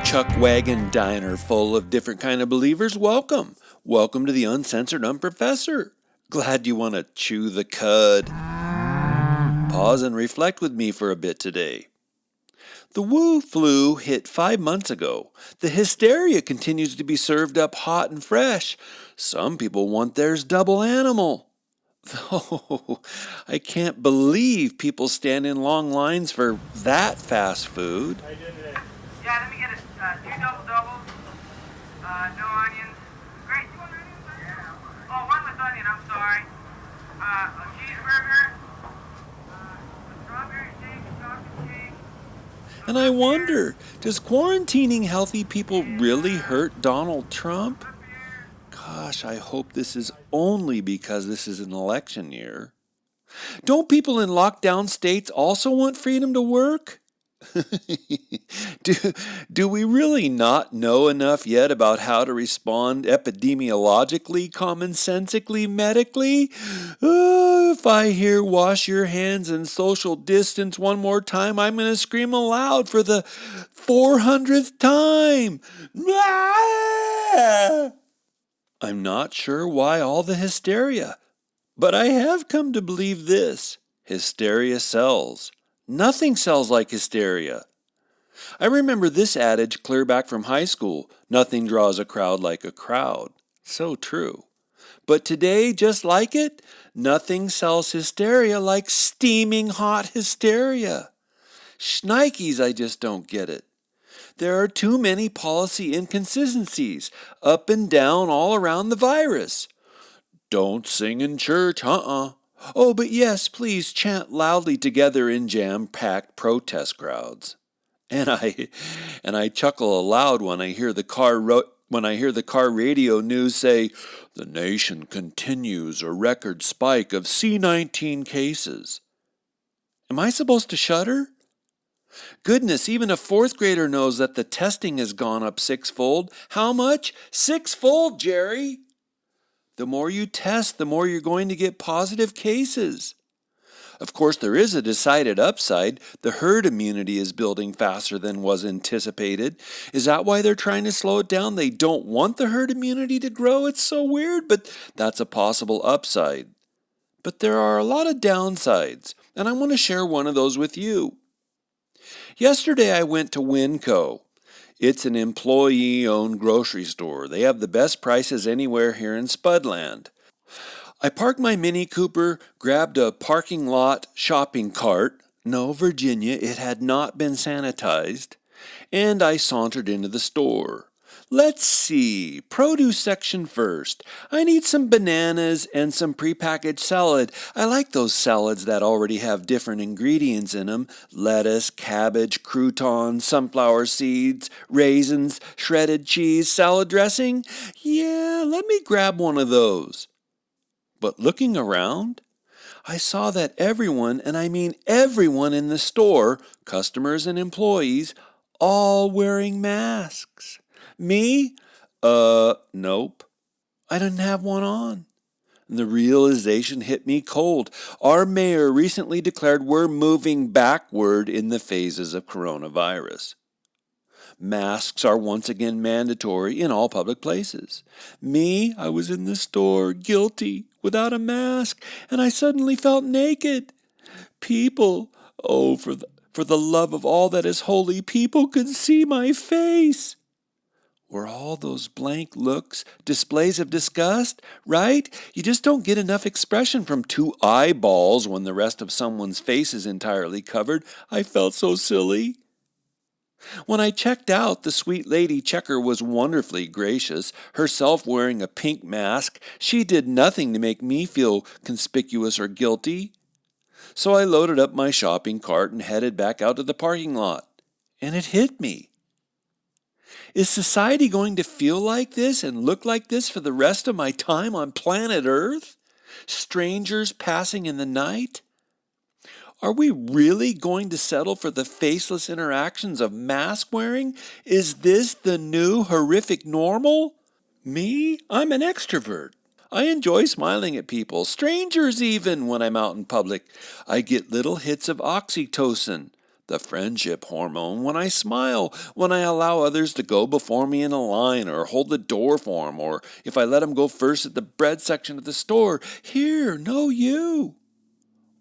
chuck wagon diner full of different kind of believers. Welcome. Welcome to the Uncensored Unprofessor. Glad you want to chew the cud. Pause and reflect with me for a bit today. The Wu flu hit 5 months ago. The hysteria continues to be served up hot and fresh. Some people want theirs double animal. Though I can't believe people stand in long lines for that fast food. Yeah, let me get it. 2 double doubles. No onions. Great. You want onions? Yeah. Oh, one with onion. I'm sorry. A cheeseburger. A strawberry shake, a chocolate shake. And I wonder, does quarantining healthy people really hurt Donald Trump? Gosh, I hope this is only because this is an election year. Don't people in lockdown states also want freedom to work? Do we really not know enough yet about how to respond epidemiologically, commonsensically, medically? If I hear wash your hands and social distance one more time, I'm going to scream aloud for the 400th time. I'm not sure why all the hysteria, but I have come to believe this: hysteria sells. Nothing sells like hysteria. I remember this adage clear back from high school: nothing draws a crowd like a crowd. So true. But today, just like it, nothing sells hysteria like steaming hot hysteria. Shnikes, I just don't get it. There are too many policy inconsistencies, up and down all around the virus. Don't sing in church, Oh, but yes, please chant loudly together in jam-packed protest crowds. And I chuckle aloud when I hear the car radio news say, the nation continues a record spike of C-19 cases. Am I supposed to shudder? Goodness, even a fourth grader knows that the testing has gone up sixfold. How much? Sixfold, Jerry! The more you test, the more you're going to get positive cases. Of course, there is a decided upside. The herd immunity is building faster than was anticipated. Is that why they're trying to slow it down? They don't want the herd immunity to grow? It's so weird, but that's a possible upside. But there are a lot of downsides, and I want to share one of those with you. Yesterday I went to Winco. It's an employee-owned grocery store. They have the best prices anywhere here in Spudland. I parked my Mini Cooper, grabbed a parking lot shopping cart. No, Virginia, it had not been sanitized. And I sauntered into the store. Let's see, produce section first. I need some bananas and some prepackaged salad. I like those salads that already have different ingredients in them. Lettuce, cabbage, croutons, sunflower seeds, raisins, shredded cheese, salad dressing. Yeah, let me grab one of those. But looking around, I saw that everyone, and I mean everyone in the store, customers and employees, all wearing masks. Me? Nope. I didn't have one on. And the realization hit me cold. Our mayor recently declared we're moving backward in the phases of coronavirus. Masks are once again mandatory in all public places. Me, I was in the store, guilty, without a mask, and I suddenly felt naked. People, for the love of all that is holy, people could see my face. Were all those blank looks displays of disgust, right? You just don't get enough expression from two eyeballs when the rest of someone's face is entirely covered. I felt so silly. When I checked out, the sweet lady checker was wonderfully gracious, herself wearing a pink mask. She did nothing to make me feel conspicuous or guilty. So I loaded up my shopping cart and headed back out to the parking lot. And it hit me. Is society going to feel like this and look like this for the rest of my time on planet Earth? Strangers passing in the night? Are we really going to settle for the faceless interactions of mask wearing? Is this the new horrific normal? Me? I'm an extrovert. I enjoy smiling at people, strangers even, when I'm out in public. I get little hits of oxytocin. The friendship hormone when I smile, when I allow others to go before me in a line or hold the door for them, or if I let them go first at the bread section of the store. Here, no you.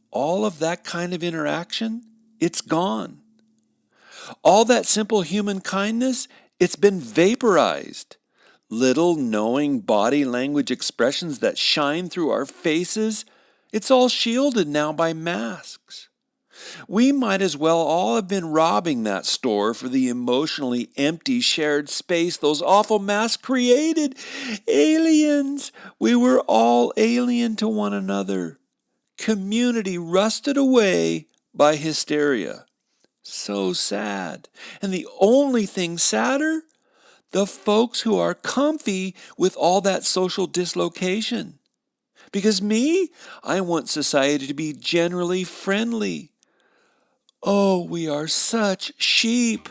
All of that kind of interaction, it's gone. All that simple human kindness, it's been vaporized. Little knowing body language expressions that shine through our faces, it's all shielded now by masks. We might as well all have been robbing that store for the emotionally empty shared space those awful masks created. Aliens! We were all alien to one another. Community rusted away by hysteria. So sad. And the only thing sadder, the folks who are comfy with all that social dislocation. Because me, I want society to be generally friendly. Oh, we are such sheep.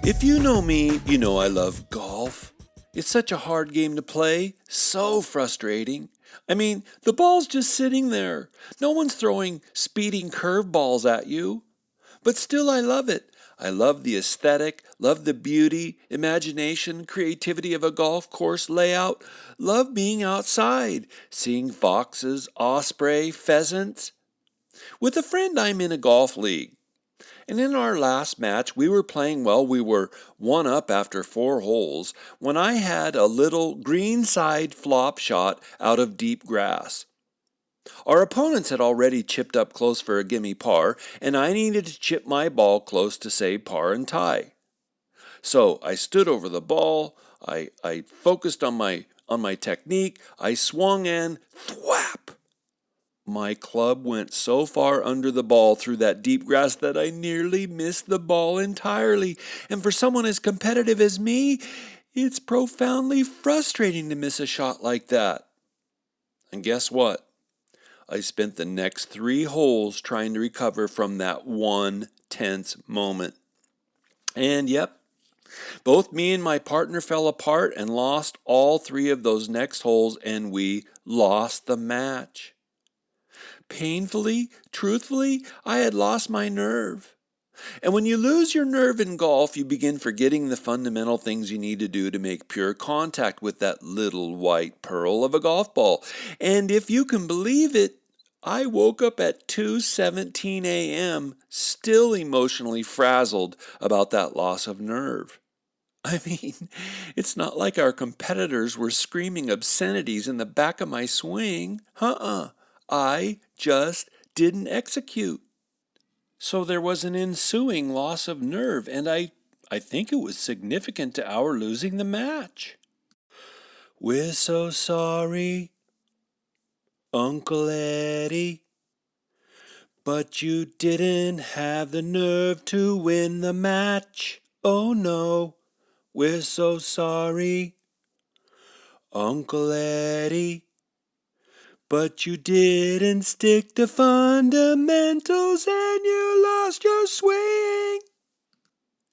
If you know me, you know I love golf. It's such a hard game to play, so frustrating. I mean, the ball's just sitting there. No one's throwing speeding curveballs at you. But still I love it. I love the aesthetic, love the beauty, imagination, creativity of a golf course layout, love being outside, seeing foxes, osprey, pheasants. With a friend I'm in a golf league. And in our last match, we were playing well. We were 1 up after 4 holes when I had a little greenside flop shot out of deep grass. Our opponents had already chipped up close for a gimme par, and I needed to chip my ball close to say par and tie. So I stood over the ball, I focused on my technique, I swung and thwap! My club went so far under the ball through that deep grass that I nearly missed the ball entirely. And for someone as competitive as me, it's profoundly frustrating to miss a shot like that. And guess what? I spent the next 3 holes trying to recover from that one tense moment. And yep, both me and my partner fell apart and lost all 3 of those next holes, and we lost the match. Painfully, truthfully, I had lost my nerve. And when you lose your nerve in golf, you begin forgetting the fundamental things you need to do to make pure contact with that little white pearl of a golf ball. And if you can believe it, I woke up at 2:17 a.m. still emotionally frazzled about that loss of nerve. I mean, it's not like our competitors were screaming obscenities in the back of my swing. I just didn't execute. So there was an ensuing loss of nerve, and I think it was significant to our losing the match. We're so sorry, Uncle Eddie, but you didn't have the nerve to win the match. Oh no, we're so sorry, Uncle Eddie. But you didn't stick to fundamentals and you lost your swing.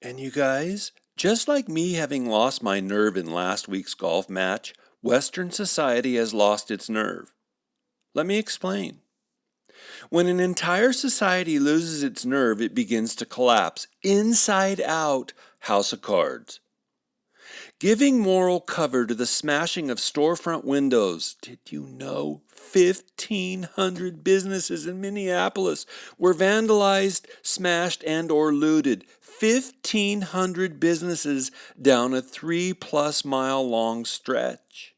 And you guys, just like me having lost my nerve in last week's golf match, Western society has lost its nerve. Let me explain. When an entire society loses its nerve, it begins to collapse, inside out, house of cards. Giving moral cover to the smashing of storefront windows. Did you know 1,500 businesses in Minneapolis were vandalized, smashed, and or looted? 1,500 businesses down a 3+ mile long stretch.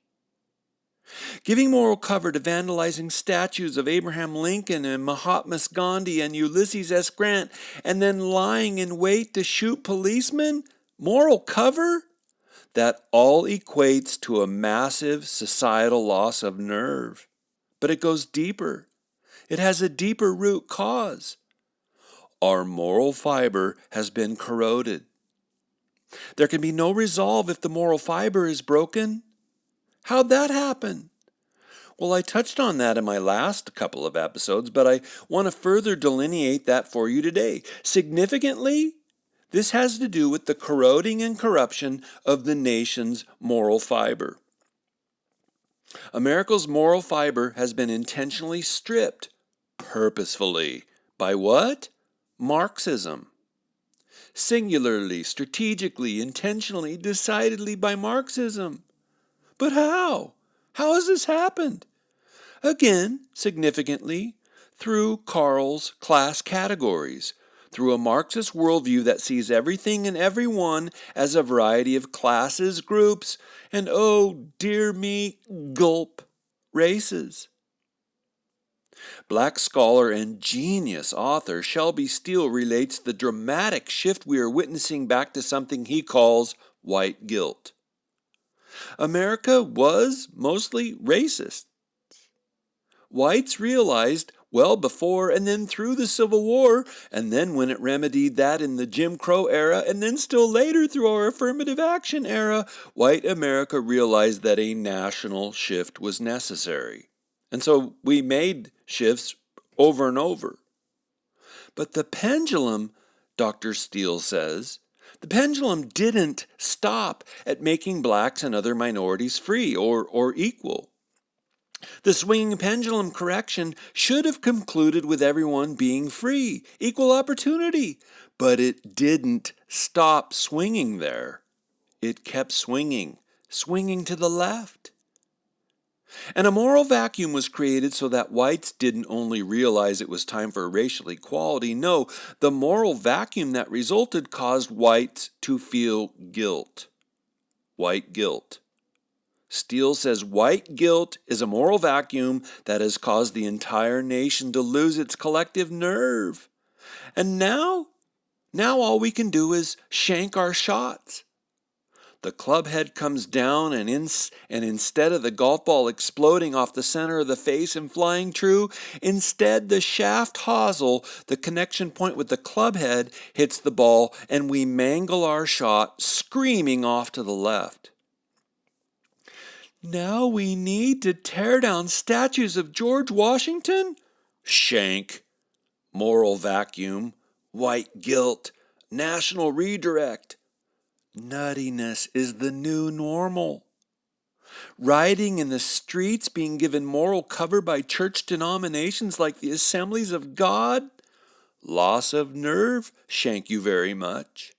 Giving moral cover to vandalizing statues of Abraham Lincoln and Mahatma Gandhi and Ulysses S. Grant, and then lying in wait to shoot policemen? Moral cover? That all equates to a massive societal loss of nerve. But it goes deeper. It has a deeper root cause. Our moral fiber has been corroded. There can be no resolve if the moral fiber is broken. How'd that happen? Well, I touched on that in my last couple of episodes, but I want to further delineate that for you today. Significantly, This has to do with the corroding and corruption of the nation's moral fiber. America's moral fiber has been intentionally stripped, purposefully, by what? Marxism. Singularly, strategically, intentionally, decidedly by Marxism. But how? How has this happened? Again, significantly, through Karl's class categories, through a Marxist worldview that sees everything and everyone as a variety of classes, groups, and oh, dear me, gulp, races. Black scholar and genius author Shelby Steele relates the dramatic shift we are witnessing back to something he calls white guilt. America was mostly racist. Whites realized well before and then through the Civil War, and then when it remedied that in the Jim Crow era, and then still later through our affirmative action era, white America realized that a national shift was necessary. And so we made shifts over and over. But the pendulum, Dr. Steele says, the pendulum didn't stop at making blacks and other minorities free or equal. The swinging pendulum correction should have concluded with everyone being free, equal opportunity, but it didn't stop swinging there. It kept swinging to the left. And a moral vacuum was created so that whites didn't only realize it was time for racial equality. No, the moral vacuum that resulted caused whites to feel guilt. White guilt. Steele says white guilt is a moral vacuum that has caused the entire nation to lose its collective nerve. And now all we can do is shank our shots. The club head comes down and instead of the golf ball exploding off the center of the face and flying true, instead the shaft hosel, the connection point with the club head, hits the ball and we mangle our shot, screaming off to the left. Now we need to tear down statues of George Washington? Shank. Moral vacuum. White guilt. National redirect. Nuttiness is the new normal. Rioting in the streets, being given moral cover by church denominations like the Assemblies of God? Loss of nerve? Shank you very much.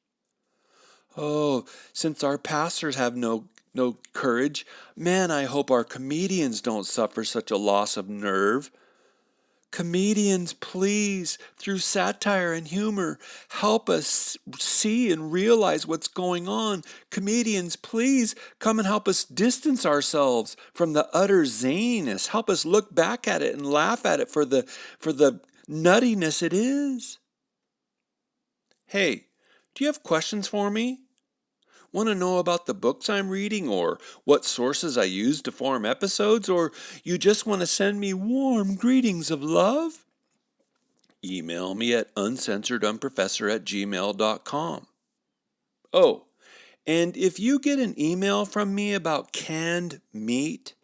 Oh, since our pastors have no courage, man, I hope our comedians don't suffer such a loss of nerve. Comedians, please, through satire and humor, help us see and realize what's going on. Comedians, please, come and help us distance ourselves from the utter zaniness. Help us look back at it and laugh at it for the nuttiness it is. Hey, do you have questions for me? Want to know about the books I'm reading or what sources I use to form episodes, or you just want to send me warm greetings of love? Email me at uncensoredunprofessor@gmail.com. Oh, and if you get an email from me about canned meat,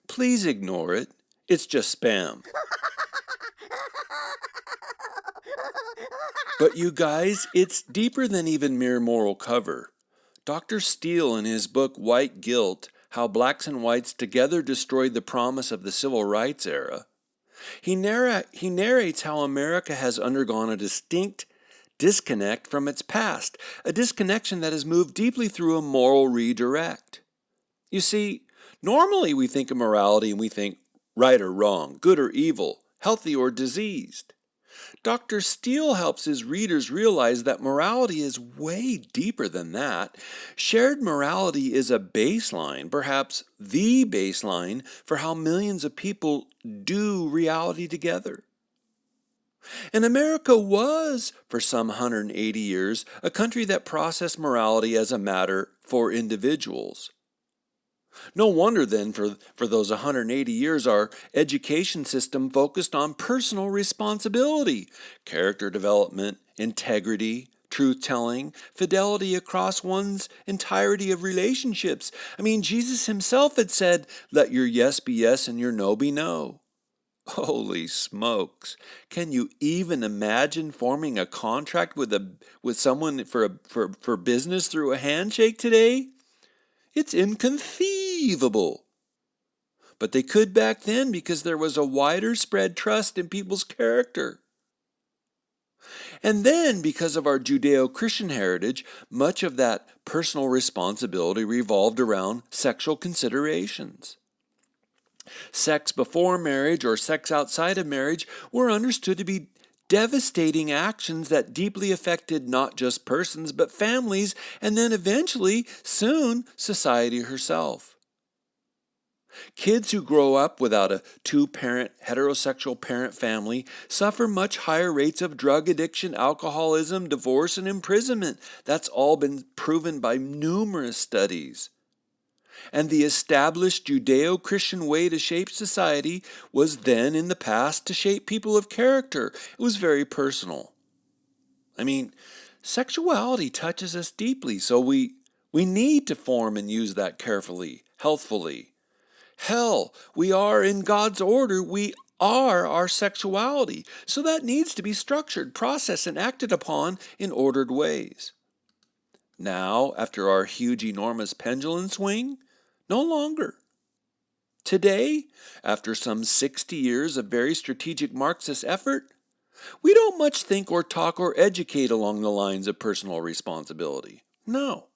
please ignore it. It's just spam. But you guys, it's deeper than even mere moral cover. Dr. Steele, in his book White Guilt, How Blacks and Whites Together Destroyed the Promise of the Civil Rights Era, he narrates how America has undergone a distinct disconnect from its past, a disconnection that has moved deeply through a moral redirect. You see, normally we think of morality and we think right or wrong, good or evil, healthy or diseased. Dr. Steele helps his readers realize that morality is way deeper than that. Shared morality is a baseline, perhaps the baseline, for how millions of people do reality together. And America was, for some 180 years, a country that processed morality as a matter for individuals. No wonder then for those 180 years our education system focused on personal responsibility, character development, integrity, truth-telling, fidelity across one's entirety of relationships. I mean, Jesus himself had said, let your yes be yes and your no be no. Holy smokes. Can you even imagine forming a contract with someone for business through a handshake today? It's inconceivable. But they could back then because there was a wider spread trust in people's character. And then, because of our Judeo-Christian heritage, much of that personal responsibility revolved around sexual considerations. Sex before marriage or sex outside of marriage were understood to be devastating actions that deeply affected not just persons but families and then eventually, soon, society herself. Kids who grow up without a two-parent heterosexual parent family suffer much higher rates of drug addiction, alcoholism, divorce, and imprisonment. That's all been proven by numerous studies. And the established Judeo-Christian way to shape society was then in the past to shape people of character. It was very personal. I mean, sexuality touches us deeply, so we need to form and use that carefully, healthfully. Hell, we are in God's order. We are our sexuality. So that needs to be structured, processed, and acted upon in ordered ways. Now, after our huge, enormous pendulum swing, no longer. Today, after some 60 years of very strategic Marxist effort, we don't much think or talk or educate along the lines of personal responsibility. No.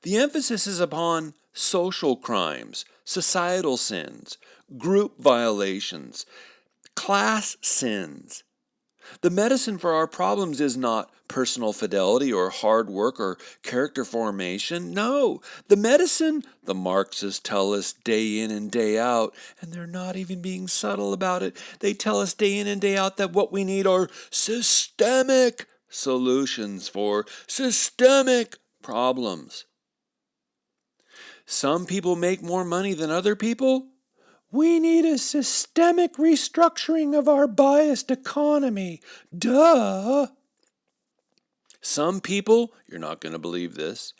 The emphasis is upon social crimes, societal sins, group violations, class sins. The medicine for our problems is not personal fidelity or hard work or character formation. No, the medicine, the Marxists tell us day in and day out, and they're not even being subtle about it. They tell us day in and day out that what we need are systemic solutions for systemic problems. Some people make more money than other people. We need a systemic restructuring of our biased economy. Duh! Some people, you're not going to believe this,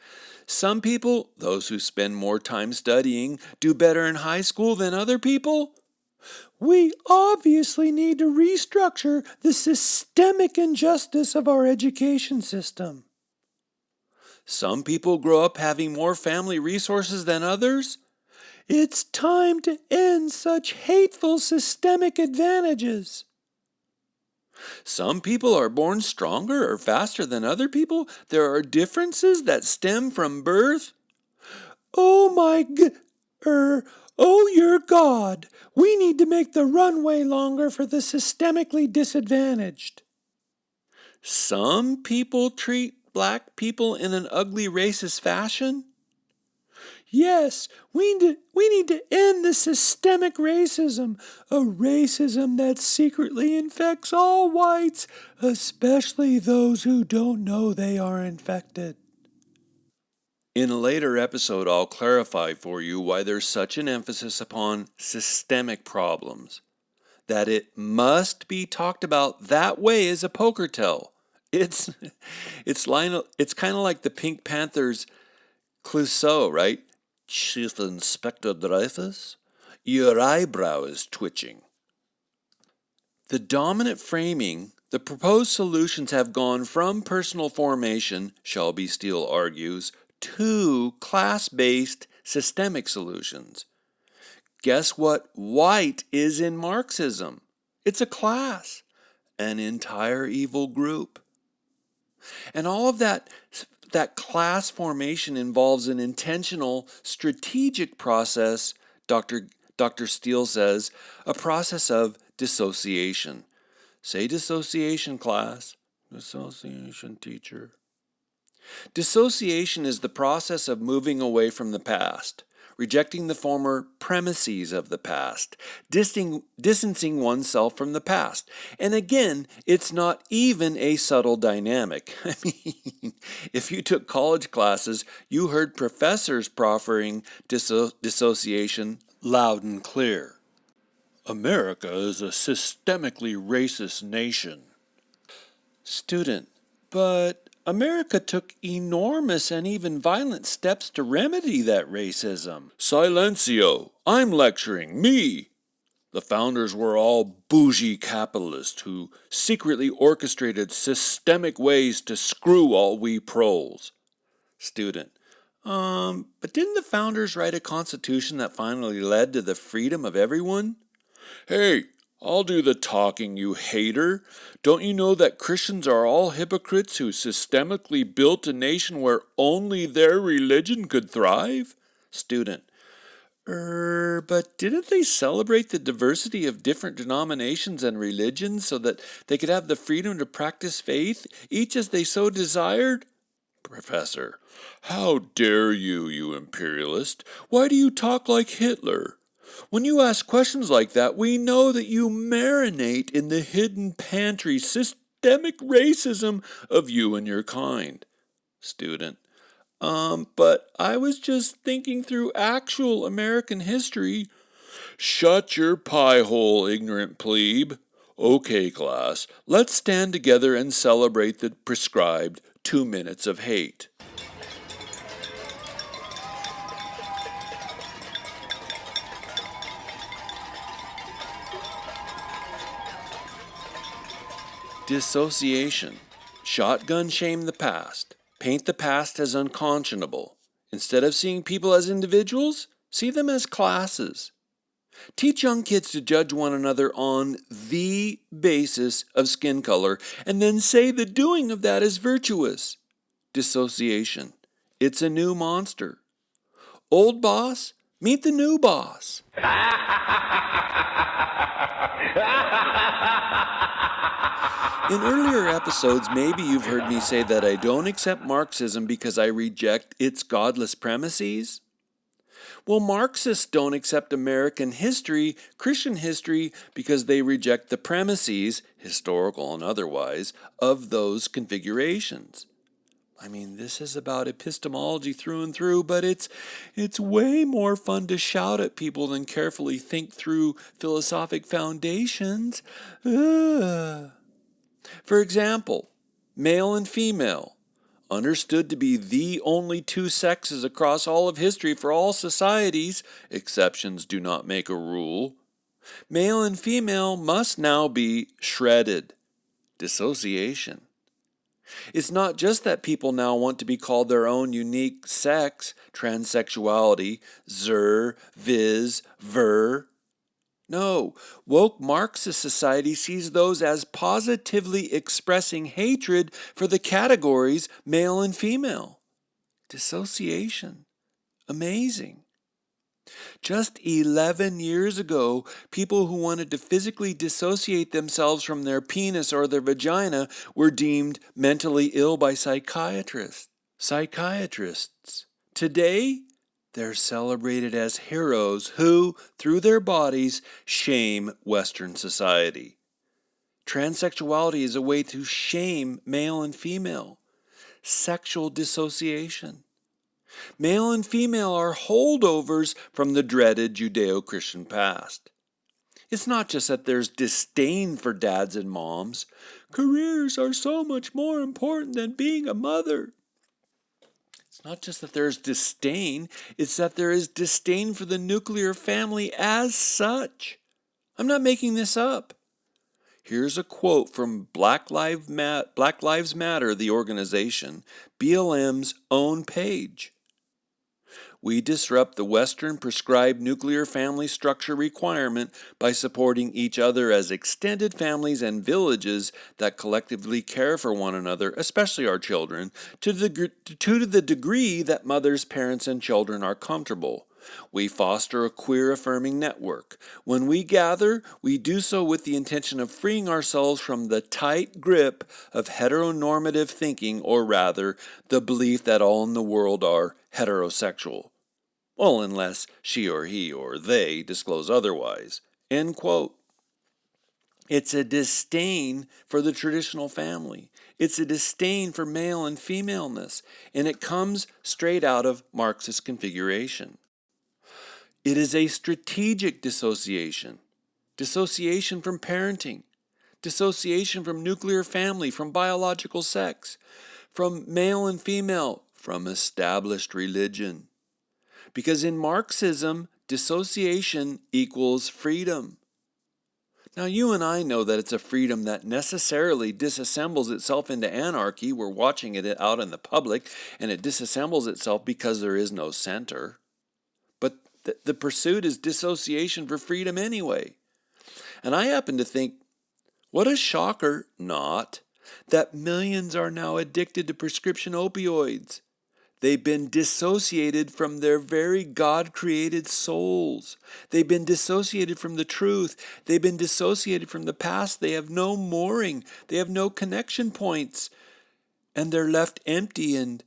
some people, those who spend more time studying, do better in high school than other people. We obviously need to restructure the systemic injustice of our education system. Some people grow up having more family resources than others. It's time to end such hateful systemic advantages. Some people are born stronger or faster than other people. There are differences that stem from birth. Oh your God, we need to make the runway longer for the systemically disadvantaged. Some people treat black people in an ugly racist fashion. Yes, we need to end the systemic racism, a racism that secretly infects all whites, especially those who don't know they are infected. In a later episode, I'll clarify for you why there's such an emphasis upon systemic problems, that it must be talked about that way as a poker tell. It's kind of like the Pink Panthers' Clouseau, right? Chief Inspector Dreyfus, your eyebrow is twitching. The dominant framing, the proposed solutions have gone from personal formation, Shelby Steele argues, to class-based systemic solutions. Guess what white is in Marxism? It's a class, an entire evil group. And all of that class formation involves an intentional, strategic process, Dr. Steele says, a process of dissociation. Say dissociation, class. Dissociation, teacher. Dissociation is the process of moving away from the past, rejecting the former premises of the past, distancing oneself from the past. And again, it's not even a subtle dynamic. I mean, if you took college classes, you heard professors proffering dissociation loud and clear. America is a systemically racist nation. Student, but America took enormous and even violent steps to remedy that racism. Silencio! I'm lecturing, me! The founders were all bougie capitalists who secretly orchestrated systemic ways to screw all we proles. Student. But didn't the founders write a constitution that finally led to the freedom of everyone? Hey, I'll do the talking, you hater. Don't you know that Christians are all hypocrites who systemically built a nation where only their religion could thrive? Student. But didn't they celebrate the diversity of different denominations and religions so that they could have the freedom to practice faith, each as they so desired? Professor. How dare you, you imperialist? Why do you talk like Hitler? When you ask questions like that, we know that you marinate in the hidden pantry systemic racism of you and your kind. Student. But I was just thinking through actual American history. Shut your pie hole, ignorant plebe. Okay, class, let's stand together and celebrate the prescribed 2 minutes of hate. Dissociation. Shotgun shame the past. Paint the past as unconscionable. Instead of seeing people as individuals, see them as classes. Teach young kids to judge one another on the basis of skin color, and then say the doing of that is virtuous. Dissociation. It's a new monster. Old boss, meet the new boss. In earlier episodes, maybe you've heard me say that I don't accept Marxism because I reject its godless premises. Well, Marxists don't accept American history, Christian history, because they reject the premises, historical and otherwise, of those configurations. I mean, this is about epistemology through and through, but it's way more fun to shout at people than carefully think through philosophic foundations. Ugh. For example, male and female, understood to be the only two sexes across all of history for all societies, exceptions do not make a rule. Male and female must now be shredded. Dissociation. It's not just that people now want to be called their own unique sex, transsexuality, zer, viz, ver. No, woke Marxist society sees those as positively expressing hatred for the categories male and female. Dissociation. Amazing. Just 11 years ago, people who wanted to physically dissociate themselves from their penis or their vagina were deemed mentally ill by psychiatrists. Today, they're celebrated as heroes who, through their bodies, shame Western society. Transsexuality is a way to shame male and female. Sexual dissociation. Male and female are holdovers from the dreaded Judeo-Christian past. It's not just that there's disdain for dads and moms. Careers are so much more important than being a mother. It's not just that there's disdain, it's that there is disdain for the nuclear family as such. I'm not making this up. Here's a quote from Black Lives Matter, the organization, BLM's own page. We disrupt the Western prescribed nuclear family structure requirement by supporting each other as extended families and villages that collectively care for one another, especially our children, to the degree that mothers, parents, and children are comfortable. We foster a queer-affirming network. When we gather, we do so with the intention of freeing ourselves from the tight grip of heteronormative thinking, or rather, the belief that all in the world are heterosexual. Well, unless she or he or they disclose otherwise. End quote. It's a disdain for the traditional family. It's a disdain for male and femaleness, and it comes straight out of Marxist configuration. It is a strategic dissociation. Dissociation from parenting. Dissociation from nuclear family, from biological sex, from male and female, from established religion. Because in Marxism, dissociation equals freedom. Now, you and I know that it's a freedom that necessarily disassembles itself into anarchy. We're watching it out in the public, and it disassembles itself because there is no center. But the pursuit is dissociation for freedom anyway. And I happen to think, what a shocker, not, that millions are now addicted to prescription opioids. They've been dissociated from their very God-created souls. They've been dissociated from the truth. They've been dissociated from the past. They have no mooring. They have no connection points. And they're left empty and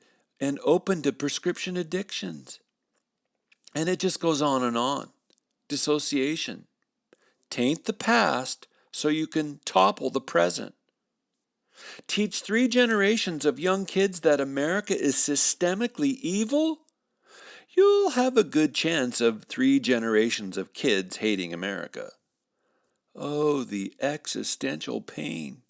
open to prescription addictions. And it just goes on and on. Dissociation. Taint the past so you can topple the present. Teach 3 generations of young kids that America is systemically evil? You'll have a good chance of 3 generations of kids hating America. Oh, the existential pain.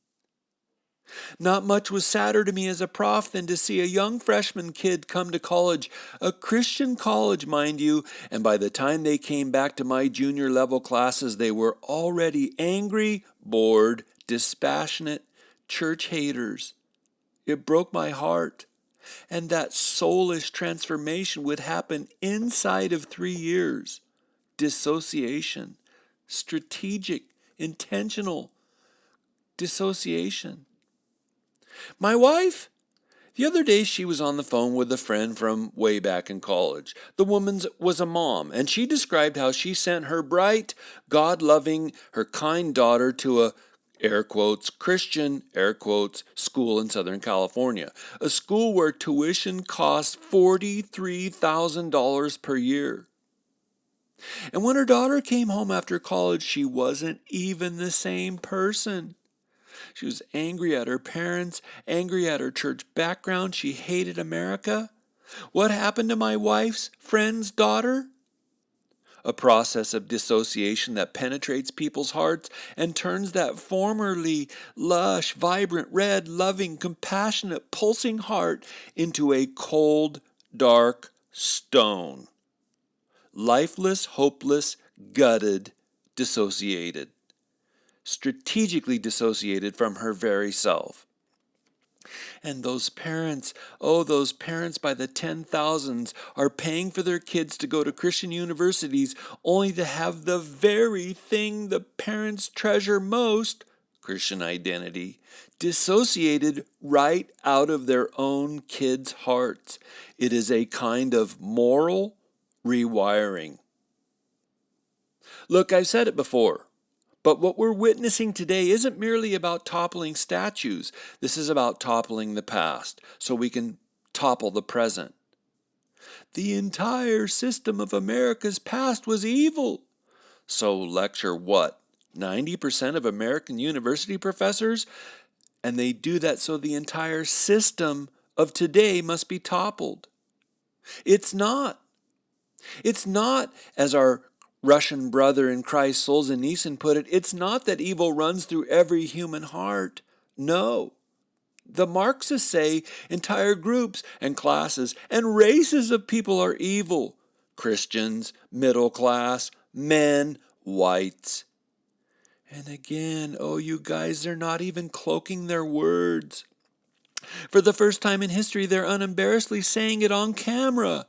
Not much was sadder to me as a prof than to see a young freshman kid come to college, a Christian college, mind you, and by the time they came back to my junior level classes, they were already angry, bored, dispassionate, church haters. It broke my heart. And that soulish transformation would happen inside of 3 years. Dissociation. Strategic, intentional dissociation. My wife? The other day she was on the phone with a friend from way back in college. The woman was a mom, and she described how she sent her bright, God-loving, her kind daughter to a air quotes, Christian, air quotes, school in Southern California. A school where tuition costs $43,000 per year. And when her daughter came home after college, she wasn't even the same person. She was angry at her parents, angry at her church background. She hated America. What happened to my wife's friend's daughter? A process of dissociation that penetrates people's hearts and turns that formerly lush, vibrant, red, loving, compassionate, pulsing heart into a cold, dark stone. Lifeless, hopeless, gutted, dissociated. Strategically dissociated from her very self. And those parents, oh, those parents by the 10,000s are paying for their kids to go to Christian universities only to have the very thing the parents treasure most, Christian identity, dissociated right out of their own kids' hearts. It is a kind of moral rewiring. Look, I've said it before. But what we're witnessing today isn't merely about toppling statues. This is about toppling the past so we can topple the present. The entire system of America's past was evil. So lecture what? 90% of American university professors? And they do that so the entire system of today must be toppled. It's not. It's not, as our Russian brother in Christ, Solzhenitsyn, put it, it's not that evil runs through every human heart. No. The Marxists say entire groups and classes and races of people are evil. Christians, middle class, men, whites. And again, oh, you guys, they're not even cloaking their words. For the first time in history, they're unembarrassedly saying it on camera.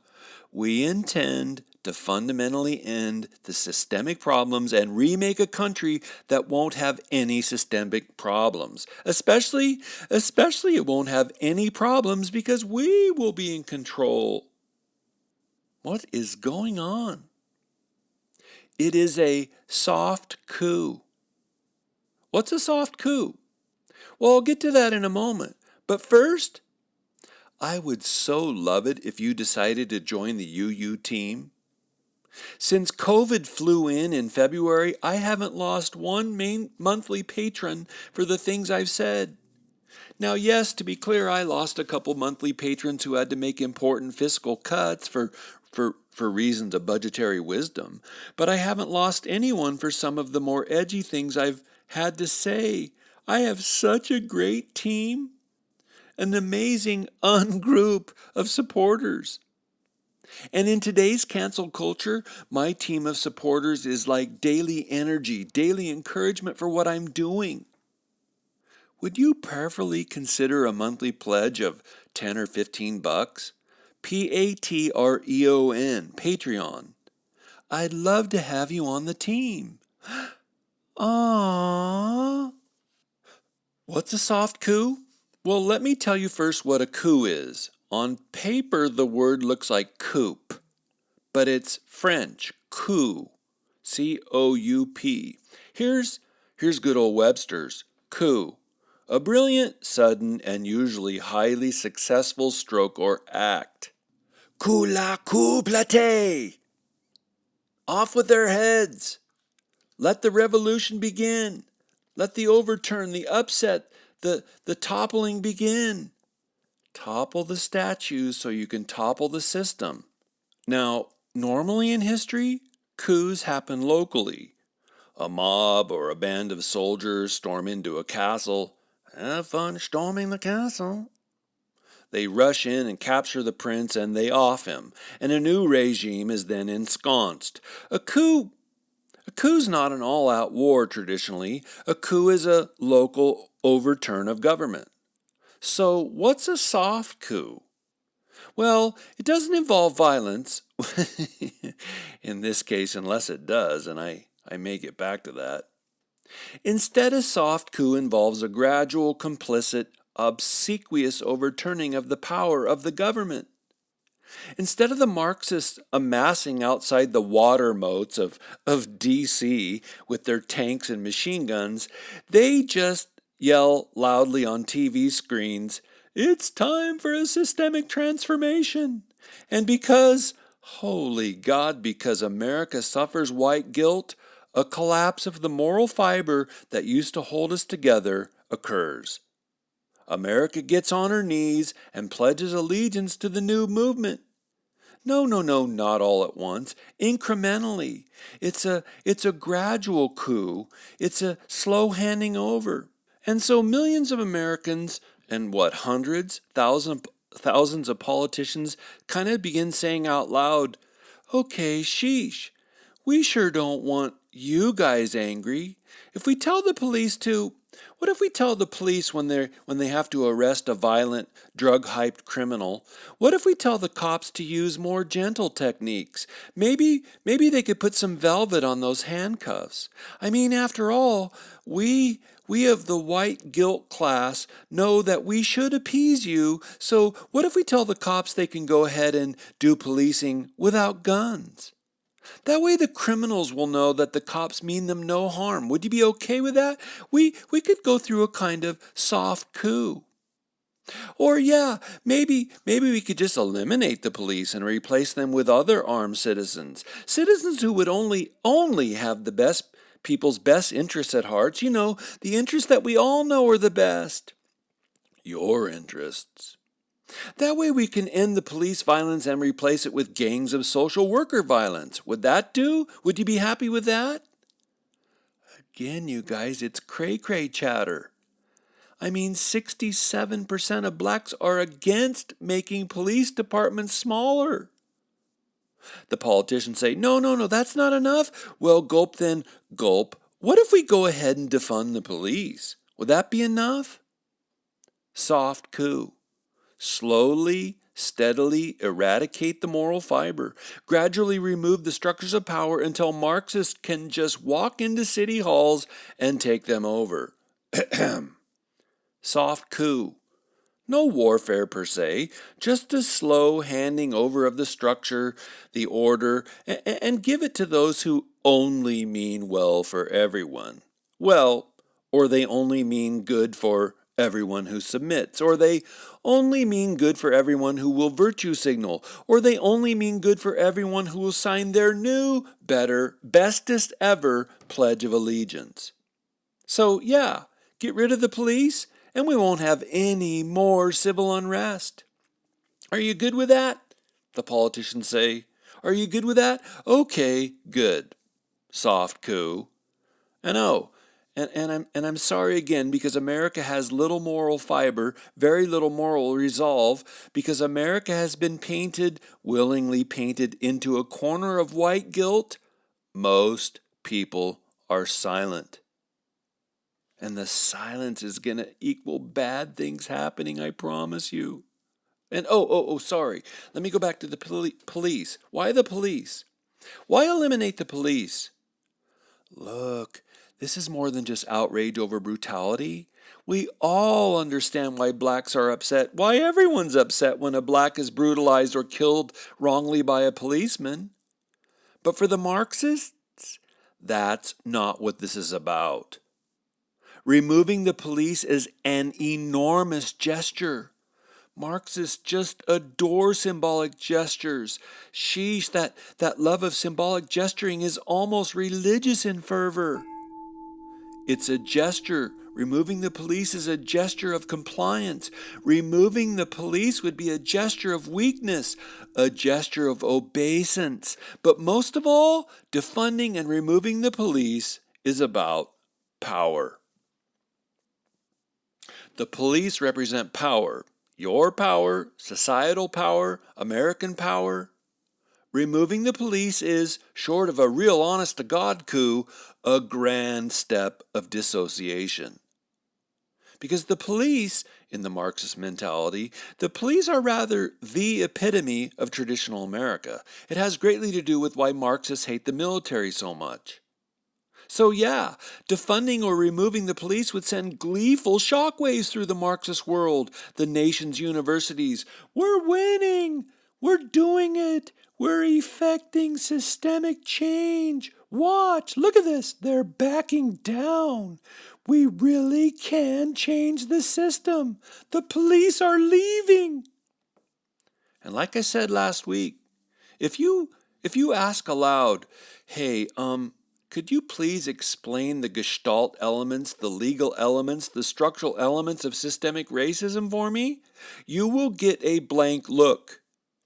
We intend to fundamentally end the systemic problems and remake a country that won't have any systemic problems. Especially it won't have any problems because we will be in control. What is going on? It is a soft coup. What's a soft coup? Well, I'll get to that in a moment. But first, I would so love it if you decided to join the UU team. Since COVID flew in February, I haven't lost one main monthly patron for the things I've said. Now, yes, to be clear, I lost a couple monthly patrons who had to make important fiscal cuts for reasons of budgetary wisdom, but I haven't lost anyone for some of the more edgy things I've had to say. I have such a great team, an amazing ungroup of supporters. And in today's cancel culture, my team of supporters is like daily energy, daily encouragement for what I'm doing. Would you prayerfully consider a monthly pledge of 10 or 15 bucks? Patreon, Patreon. I'd love to have you on the team. Aww. What's a soft coup? Well, let me tell you first what a coup is. On paper, the word looks like coupe, but it's French, coup, C-O-U-P. Here's good old Webster's, coup. A brilliant, sudden, and usually highly successful stroke or act. Coup la coup plate! Off with their heads! Let the revolution begin! Let the overturn, the upset, the toppling begin! Topple the statues so you can topple the system. Now, normally in history, coups happen locally. A mob or a band of soldiers storm into a castle. Have fun storming the castle. They rush in and capture the prince and they off him, and a new regime is then ensconced. A coup's not an all-out war traditionally. A coup is a local overturn of government. So what's a soft coup? Well, it doesn't involve violence. In this case, unless it does, and I may get back to that. Instead, a soft coup involves a gradual, complicit, obsequious overturning of the power of the government. Instead of the Marxists amassing outside the water moats of D.C. with their tanks and machine guns, they just yell loudly on TV screens, "It's time for a systemic transformation." And because, holy God, because America suffers white guilt, a collapse of the moral fiber that used to hold us together occurs. America gets on her knees and pledges allegiance to the new movement. No, not all at once. Incrementally. It's a gradual coup. It's a slow handing over. And so millions of Americans and hundreds, thousands of politicians kind of begin saying out loud, "Okay, sheesh, we sure don't want you guys angry. If we tell the police to, what if we tell the police when they have to arrest a violent, drug-hyped criminal? What if we tell the cops to use more gentle techniques? Maybe they could put some velvet on those handcuffs. I mean, after all, we of the white guilt class know that we should appease you, so what if we tell the cops they can go ahead and do policing without guns? That way the criminals will know that the cops mean them no harm. Would you be okay with that? We could go through a kind of soft coup. Or yeah, maybe we could just eliminate the police and replace them with other armed citizens. Citizens who would only have the people's best interests at heart. You know, the interests that we all know are the best. Your interests. That way we can end the police violence and replace it with gangs of social worker violence. Would that do? Would you be happy with that? Again, you guys, it's cray-cray chatter. I mean, 67% of blacks are against making police departments smaller. The politicians say, no, that's not enough. Well, gulp then, gulp. What if we go ahead and defund the police? Would that be enough? Soft coup. Slowly, steadily eradicate the moral fiber. Gradually remove the structures of power until Marxists can just walk into city halls and take them over. Soft coup. No warfare per se, just a slow handing over of the structure, the order, and give it to those who only mean well for everyone. Well, or they only mean good for everyone who submits, or they only mean good for everyone who will virtue signal, or they only mean good for everyone who will sign their new, better, bestest ever Pledge of Allegiance. So yeah, get rid of the police, and we won't have any more civil unrest. Are you good with that? The politicians say. Are you good with that? Okay, good. Soft coup. And And I'm sorry again, because America has little moral fiber, very little moral resolve, because America has been willingly painted into a corner of white guilt. Most people are silent. And the silence is going to equal bad things happening, I promise you. And sorry. Let me go back to the police. Why the police? Why eliminate the police? Look, this is more than just outrage over brutality. We all understand why blacks are upset, why everyone's upset when a black is brutalized or killed wrongly by a policeman. But for the Marxists, that's not what this is about. Removing the police is an enormous gesture. Marxists just adore symbolic gestures. Sheesh, that love of symbolic gesturing is almost religious in fervor. It's a gesture. Removing the police is a gesture of compliance. Removing the police would be a gesture of weakness, a gesture of obeisance. But most of all, defunding and removing the police is about power. The police represent power. Your power, societal power, American power. Removing the police is, short of a real honest-to-God coup, a grand step of dissociation. Because the police, in the Marxist mentality, the police are rather the epitome of traditional America. It has greatly to do with why Marxists hate the military so much. So yeah, defunding or removing the police would send gleeful shockwaves through the Marxist world, the nation's universities. We're winning! We're doing it! We're effecting systemic change! Watch! Look at this! They're backing down! We really can change the system! The police are leaving! And like I said last week, if you ask aloud, hey, could you please explain the gestalt elements, the legal elements, the structural elements of systemic racism for me? You will get a blank look.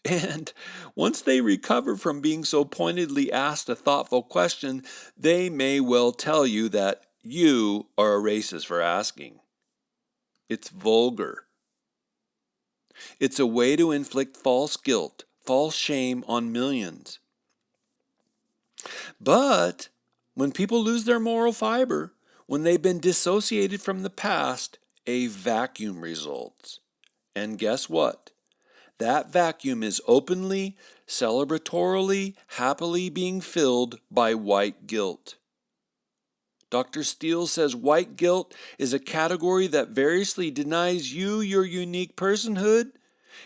And once they recover from being so pointedly asked a thoughtful question, they may well tell you that you are a racist for asking. It's vulgar. It's a way to inflict false guilt, false shame on millions. But when people lose their moral fiber, when they've been dissociated from the past, a vacuum results. And guess what? That vacuum is openly, celebratorily, happily being filled by white guilt. Dr. Steele says white guilt is a category that variously denies you your unique personhood.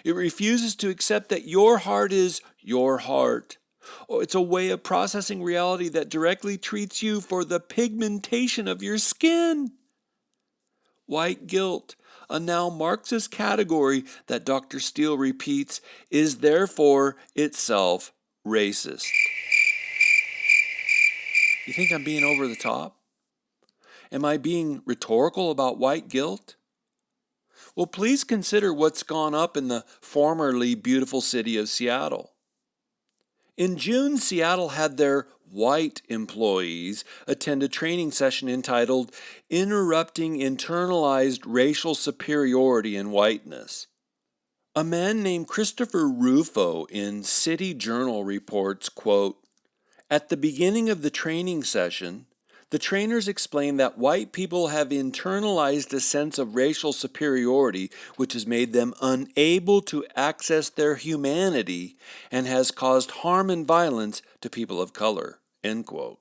It refuses to accept that your heart is your heart. It's a way of processing reality that directly treats you for the pigmentation of your skin. White guilt, a now Marxist category that Dr. Steele repeats, is therefore itself racist. You think I'm being over the top? Am I being rhetorical about white guilt? Well, please consider what's gone up in the formerly beautiful city of Seattle. In June, Seattle had their white employees attend a training session entitled Interrupting Internalized Racial Superiority in Whiteness. A man named Christopher Rufo in City Journal reports, quote, "At the beginning of the training session, the trainers explained that white people have internalized a sense of racial superiority which has made them unable to access their humanity and has caused harm and violence to people of color." End quote.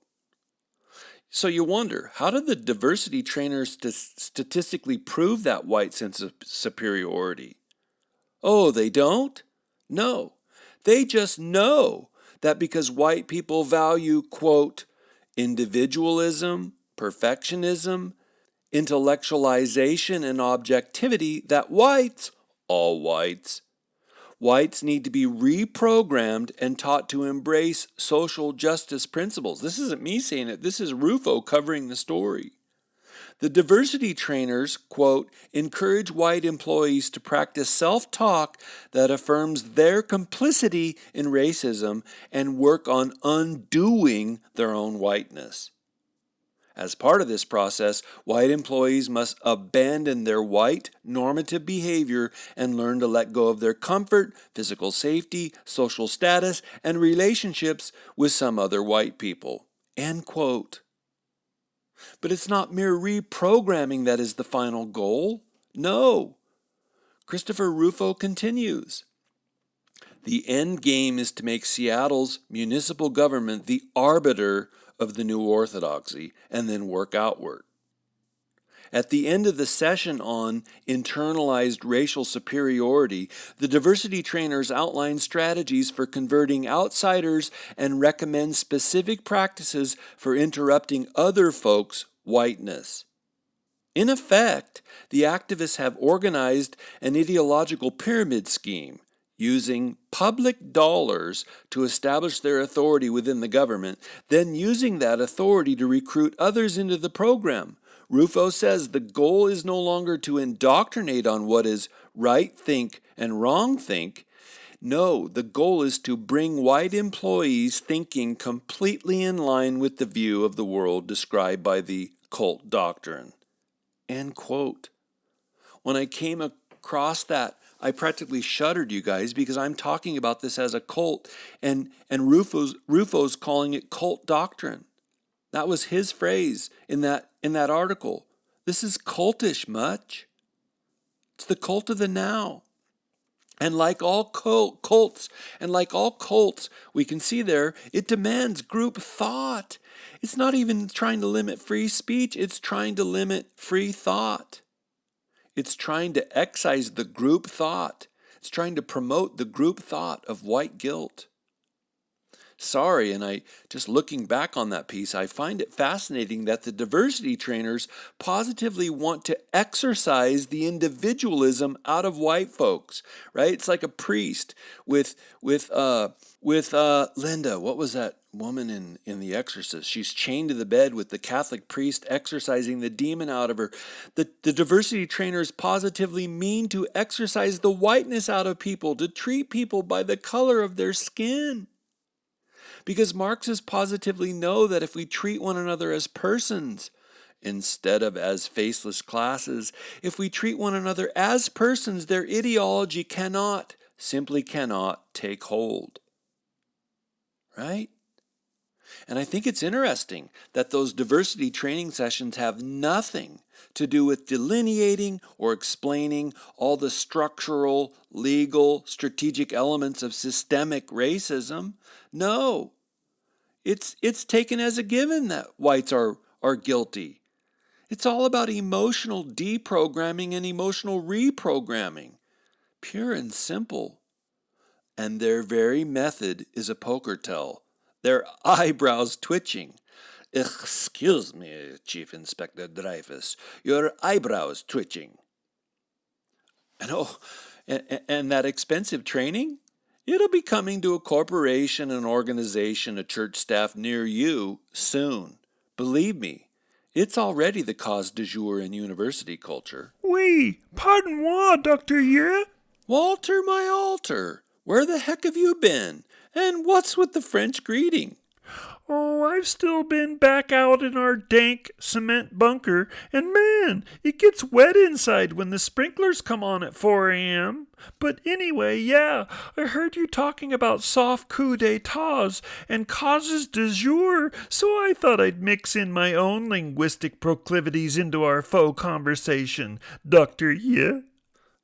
So you wonder, how did the diversity trainers statistically prove that white sense of superiority? Oh, they don't? No. They just know that because white people value, quote, individualism, perfectionism, intellectualization, and objectivity, that whites, all whites need to be reprogrammed and taught to embrace social justice principles. This isn't me saying it. This is Rufo covering the story. The diversity trainers, quote, encourage white employees to practice self-talk that affirms their complicity in racism and work on undoing their own whiteness. As part of this process, white employees must abandon their white normative behavior and learn to let go of their comfort, physical safety, social status, and relationships with some other white people. End quote. But it's not mere reprogramming that is the final goal. No. Christopher Rufo continues. The end game is to make Seattle's municipal government the arbiter of the new orthodoxy and then work outward. At the end of the session on internalized racial superiority, the diversity trainers outline strategies for converting outsiders and recommend specific practices for interrupting other folks' whiteness. In effect, the activists have organized an ideological pyramid scheme using public dollars to establish their authority within the government, then using that authority to recruit others into the program. Rufo says the goal is no longer to indoctrinate on what is right think and wrong think. No, the goal is to bring white employees thinking completely in line with the view of the world described by the cult doctrine. End quote. When I came across that, I practically shuddered, you guys, because I'm talking about this as a cult, and Rufo's calling it cult doctrine. That was his phrase in that article. This is cultish much. It's the cult of the now. And like all cults, we can see there, it demands group thought. It's not even trying to limit free speech, it's trying to limit free thought. It's trying to excise the group thought. It's trying to promote the group thought of white guilt. Sorry, and I just looking back on that piece, I find it fascinating that the diversity trainers positively want to exorcise the individualism out of white folks, right? It's like a priest with Linda. What was that woman in The Exorcist? She's chained to the bed with the Catholic priest exorcising the demon out of her. The diversity trainers positively mean to exorcise the whiteness out of people, to treat people by the color of their skin. Because Marxists positively know that if we treat one another as persons instead of as faceless classes, if we treat one another as persons, their ideology simply cannot take hold. Right? And I think it's interesting that those diversity training sessions have nothing to do with delineating or explaining all the structural, legal, strategic elements of systemic racism. No, it's taken as a given that whites are guilty. It's all about emotional deprogramming and emotional reprogramming. Pure and simple. And their very method is a poker tell. Their eyebrows twitching. Excuse me, Chief Inspector Dreyfus, your eyebrows twitching. And that expensive training? It'll be coming to a corporation, an organization, a church staff near you soon. Believe me, it's already the cause du jour in university culture. Oui, pardon-moi, Dr. Ye. Walter, my altar, where the heck have you been? And what's with the French greeting? Oh, I've still been back out in our dank cement bunker, and man, it gets wet inside when the sprinklers come on at 4 a.m. But anyway, yeah, I heard you talking about soft coup d'etats and causes du jour, so I thought I'd mix in my own linguistic proclivities into our faux conversation, Dr. Ye.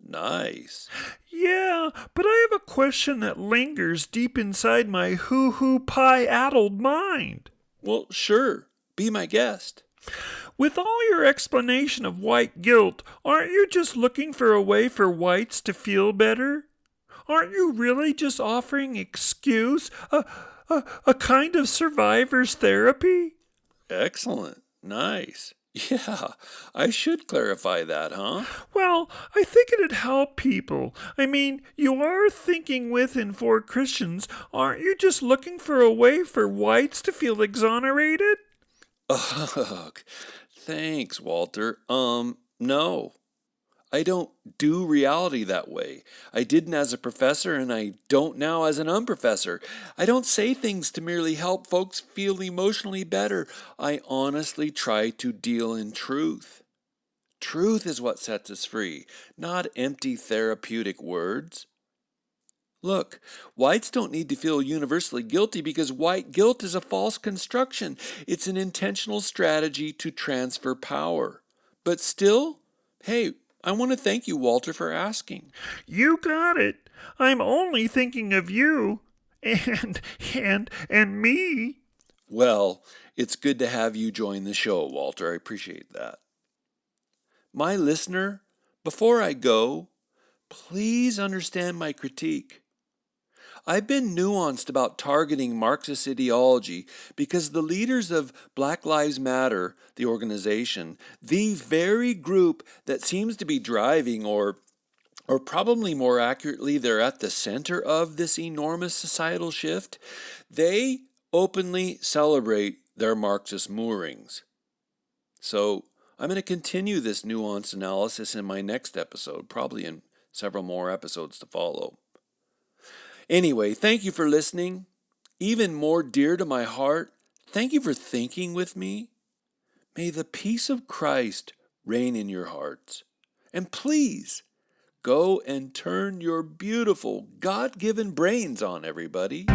Nice. Yeah, but I have a question that lingers deep inside my hoo-hoo pie-addled mind. Well, sure. Be my guest. With all your explanation of white guilt, aren't you just looking for a way for whites to feel better? Aren't you really just offering excuse, a kind of survivor's therapy? Excellent. Nice. Yeah, I should clarify that, huh? Well, I think it'd help people. I mean, you are thinking with and for Christians. Aren't you just looking for a way for whites to feel exonerated? Ugh, thanks, Walter. No. I don't do reality that way. I didn't as a professor, and I don't now as an unprofessor. I don't say things to merely help folks feel emotionally better. I honestly try to deal in truth. Truth is what sets us free, not empty therapeutic words. Look, whites don't need to feel universally guilty because white guilt is a false construction. It's an intentional strategy to transfer power. But still, hey, I want to thank you, Walter, for asking. You got it. I'm only thinking of you and me. Well, it's good to have you join the show, Walter. I appreciate that. My listener, before I go, please understand my critique. I've been nuanced about targeting Marxist ideology because the leaders of Black Lives Matter, the organization, the very group that seems to be driving, or probably more accurately, they're at the center of this enormous societal shift, they openly celebrate their Marxist moorings. So I'm going to continue this nuanced analysis in my next episode, probably in several more episodes to follow. Anyway, thank you for listening. Even more dear to my heart, thank you for thinking with me. May the peace of Christ reign in your hearts. And please, go and turn your beautiful, God-given brains on, everybody.